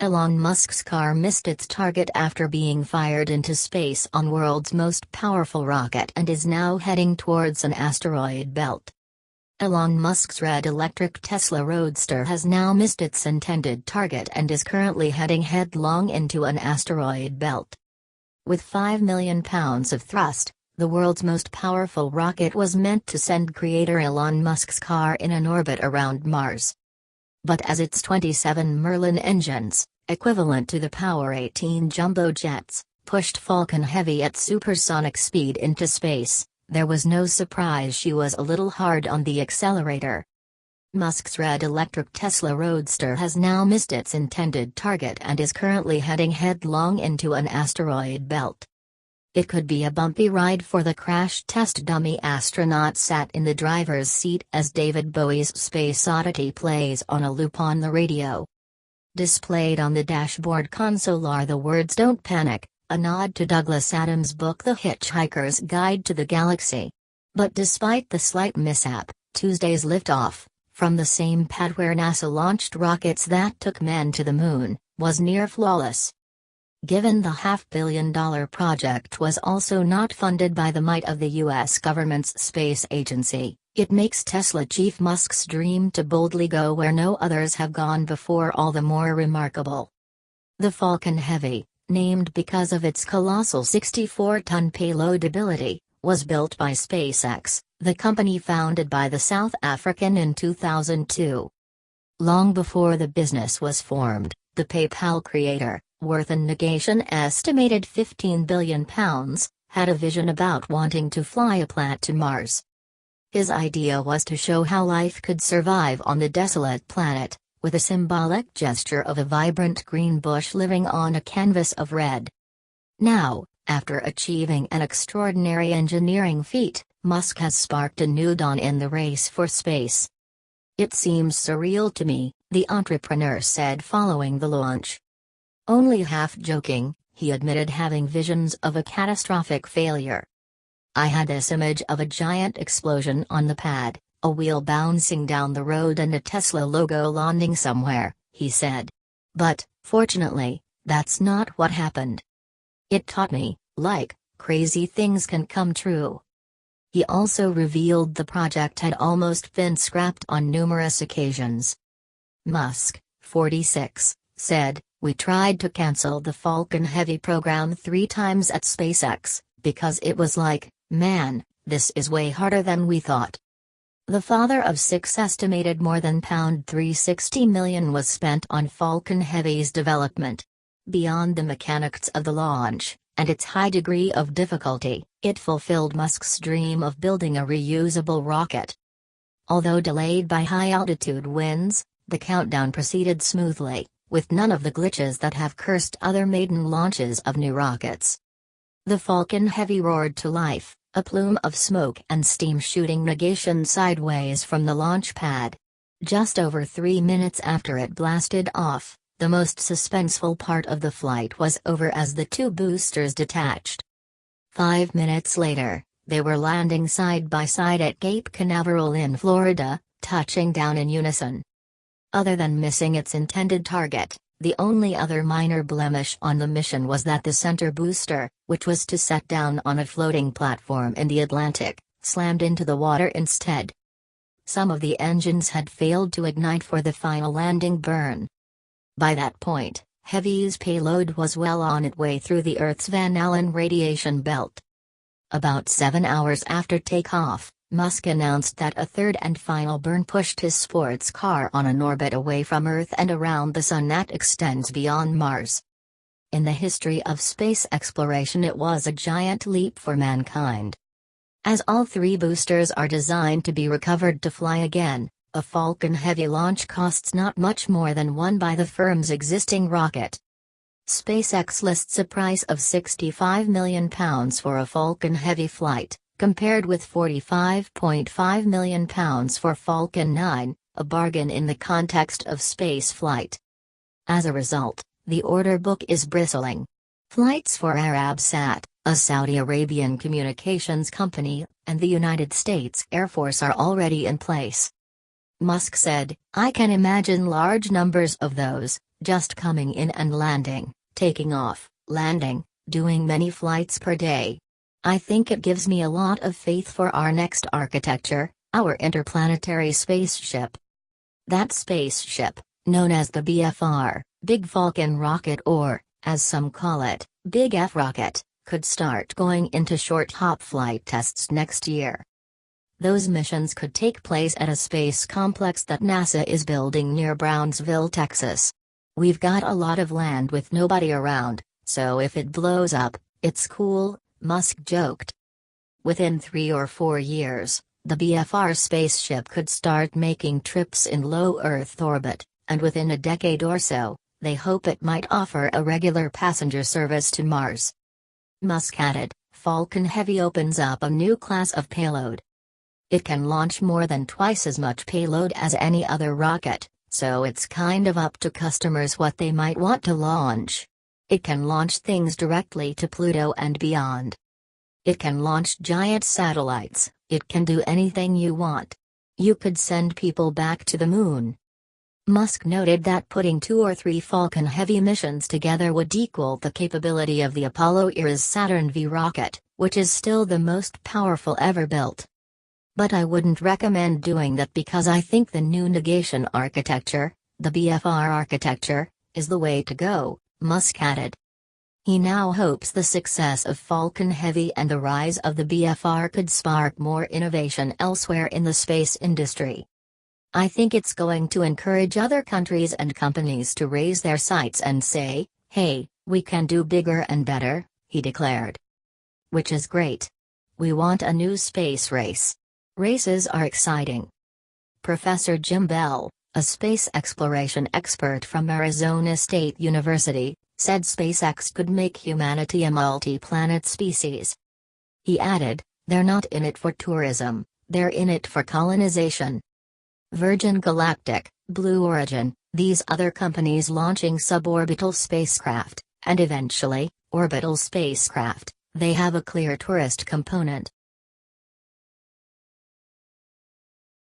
Elon Musk's car missed its target after being fired into space on world's most powerful rocket and is now heading towards an asteroid belt. Elon Musk's red electric Tesla Roadster has now missed its intended target and is currently heading headlong into an asteroid belt. With 5 million pounds of thrust, the world's most powerful rocket was meant to send creator Elon Musk's car in an orbit around Mars. But as its 27 Merlin engines, equivalent to the Power 18 jumbo jets, pushed Falcon Heavy at supersonic speed into space, there was no surprise she was a little hard on the accelerator. Musk's red electric Tesla Roadster has now missed its intended target and is currently heading headlong into an asteroid belt. It could be a bumpy ride for the crash test dummy astronaut sat in the driver's seat as David Bowie's Space Oddity plays on a loop on the radio. Displayed on the dashboard console are the words "Don't Panic," a nod to Douglas Adams' book The Hitchhiker's Guide to the Galaxy. But despite the slight mishap, Tuesday's liftoff, from the same pad where NASA launched rockets that took men to the moon, was near flawless. Given the $500 million project was also not funded by the might of the U.S. government's space agency, it makes Tesla chief Musk's dream to boldly go where no others have gone before all the more remarkable. The Falcon Heavy, named because of its colossal 64-ton payload ability, was built by SpaceX, the company founded by the South African in 2002. Long before the business was formed, the PayPal creator, worth in negation estimated £15 billion, had a vision about wanting to fly a plant to Mars. His idea was to show how life could survive on the desolate planet, with a symbolic gesture of a vibrant green bush living on a canvas of red. Now, after achieving an extraordinary engineering feat, Musk has sparked a new dawn in the race for space. "It seems surreal to me," the entrepreneur said following the launch. Only half joking, he admitted having visions of a catastrophic failure. "I had this image of a giant explosion on the pad, a wheel bouncing down the road and a Tesla logo landing somewhere," he said. "But, fortunately, that's not what happened. It taught me, crazy things can come true." He also revealed the project had almost been scrapped on numerous occasions. Musk, 46, said, "We tried to cancel the Falcon Heavy program 3 times at SpaceX, because it was like, man, this is way harder than we thought." The father of 6 estimated more than £360 million was spent on Falcon Heavy's development. Beyond the mechanics of the launch, and its high degree of difficulty, it fulfilled Musk's dream of building a reusable rocket. Although delayed by high-altitude winds, the countdown proceeded smoothly, with none of the glitches that have cursed other maiden launches of new rockets. The Falcon Heavy roared to life, a plume of smoke and steam shooting negation sideways from the launch pad. Just over 3 minutes after it blasted off, the most suspenseful part of the flight was over as the 2 boosters detached. 5 minutes later, they were landing side by side at Cape Canaveral in Florida, touching down in unison. Other than missing its intended target, the only other minor blemish on the mission was that the center booster, which was to set down on a floating platform in the Atlantic, slammed into the water instead. Some of the engines had failed to ignite for the final landing burn. By that point, Heavy's payload was well on its way through the Earth's Van Allen radiation belt. About 7 hours after takeoff, Musk announced that a third and final burn pushed his sports car on an orbit away from Earth and around the Sun that extends beyond Mars. In the history of space exploration, it was a giant leap for mankind. As all 3 boosters are designed to be recovered to fly again, a Falcon Heavy launch costs not much more than one by the firm's existing rocket. SpaceX lists a price of £65 million for a Falcon Heavy flight, compared with £45.5 million for Falcon 9, a bargain in the context of space flight. As a result, the order book is bristling. Flights for Arabsat, a Saudi Arabian communications company, and the United States Air Force are already in place. Musk said, "I can imagine large numbers of those, just coming in and landing, taking off, landing, doing many flights per day. I think it gives me a lot of faith for our next architecture, our interplanetary spaceship. That spaceship, known as the BFR, Big Falcon Rocket, or, as some call it, Big F Rocket, could start going into short hop flight tests next year. Those missions could take place at a space complex that NASA is building near Brownsville, Texas. We've got a lot of land with nobody around, so if it blows up, it's cool, Musk joked. Within 3 or 4 years, the BFR spaceship could start making trips in low Earth orbit, and within a decade or so, they hope it might offer a regular passenger service to Mars. Musk added, Falcon Heavy opens up a new class of payload. It can launch more than twice as much payload as any other rocket, so it's kind of up to customers what they might want to launch. It can launch things directly to Pluto and beyond. It can launch giant satellites, it can do anything you want. You could send people back to the moon. Musk noted that putting 2 or 3 Falcon Heavy missions together would equal the capability of the Apollo era's Saturn V rocket, which is still the most powerful ever built. But I wouldn't recommend doing that because I think the new negation architecture, the BFR architecture, is the way to go, Musk added. He now hopes the success of Falcon Heavy and the rise of the BFR could spark more innovation elsewhere in the space industry. I think it's going to encourage other countries and companies to raise their sights and say, hey, we can do bigger and better, he declared. Which is great. We want a new space race. Races are exciting. Professor Jim Bell, a space exploration expert from Arizona State University, said SpaceX could make humanity a multi-planet species. He added, they're not in it for tourism, they're in it for colonization. Virgin Galactic, Blue Origin, these other companies launching suborbital spacecraft, and eventually, orbital spacecraft, they have a clear tourist component.